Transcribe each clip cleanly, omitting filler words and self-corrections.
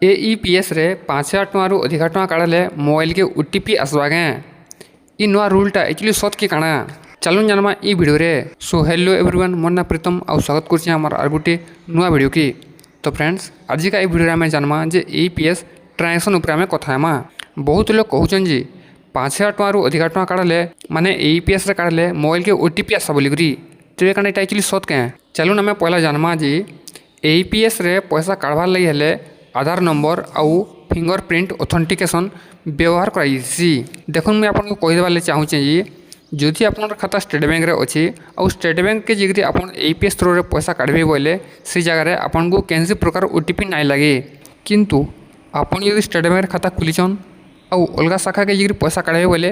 AEPS रे 5,000 टଙ୍କା अधिका टଙ୍କା काढ़ले mobile के ओटीपी आसवा गए। इ नुआ रूलटा एक्चुअली सत कि काଣା चलून जानमा इ वीडियो रे। सो हेलो एवरीवन, मोर ना प्रीतम आ स्वागत करछि हमर आर गुटे नुआ वीडियो की। तो फ्रेंड्स, आज का इ वीडियो रे हमें जानमा जे एईपीएस ट्रांजैक्शन ऊपर हमें कथा हेमा। बहुत लोग कहउछन जी 5,000 टଙ୍କା अधिका टଙ୍କା काढ़ले माने एईपीएस रे काढ़ले मोबाइल के ओटीपी आसा बोली करी। तेबे काଣା एटा एक्चुअली सत के चलून हमें पहला जानमा जी एईपीएस रे पैसा काढ़वार लगी हेले आधार नंबर आउ फिंगरप्रिंट ऑथेंटिकेशन व्यवहार कराइसी। देखो मुझे आपको कहीदेवार चाहूँचे जी जदि आप खाता स्टेट बैंक रे अच्छी आउ स्टेट बैंक के जगह आप एईपीएस थ्रू रे पैसा काढ़े बोले से जगह आपको कैंसी प्रकार ओटीपी ना लगे। किंतु आपन यदि स्टेट बैंक खाता खुलीचन आउ अलग शाखा के जगह पैसा काढ़े बोले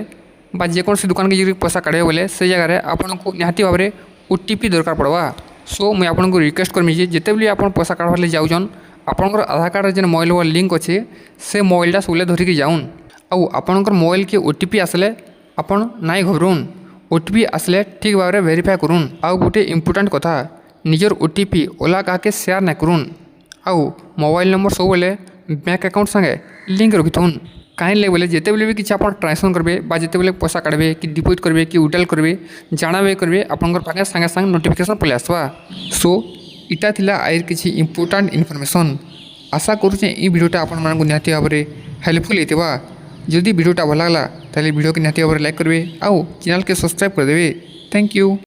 बा जेकोसी दुकान के जगह पैसा काढ़े बोले से जगह आपको निहाती भाव में ओटीपी दरकार पड़वा। सो मुझे आपको रिक्वेस्ट करमी जिते भी आप पैसा काढ़वार जाऊन आपनकर आधार कार्ड जेन मोबाइल वाला लिंक अच्छे से मोबाइलटा सबले धरिकी जाऊन आउ आपनकर मोबाइल के ओटीपी आसले आपन नाई घबराउन। ओटीपी आसले ठीक भाव में वेरीफाई करूँ। आउ गोटे इम्पोर्टाट कथा निजर ओटीपी ओला क्या के शेयर ना करूँ। आउ मोबाइल नंबर सब बेले बैंक अकाउंट संगे लिंक रखिथुन। कहीं लगे बोले जिते भी किसी आप ट्रांजेक्शन करेंगे बा जिते बेले पैसा काढ़े कि डिपोजिट करेंगे कि विड्रॉल करेंगे जाना करेंगे आपंकर पाखे सागे सागे नोटिफिकेशन पलि आसवा। सो इटा थिला आयर किसी इम्पोर्टाट इनफॉरमेशन। आशा करुचे ये वीडियोटा आपण मानक निहाती भाव में हेल्पफुल होइतिबा। जदि वीडियोटा भल लागला ताले वीडियो के निहाती भाव में लाइक करेंगे आउ चैनल के सब्सक्राइब कर देवे। Thank you.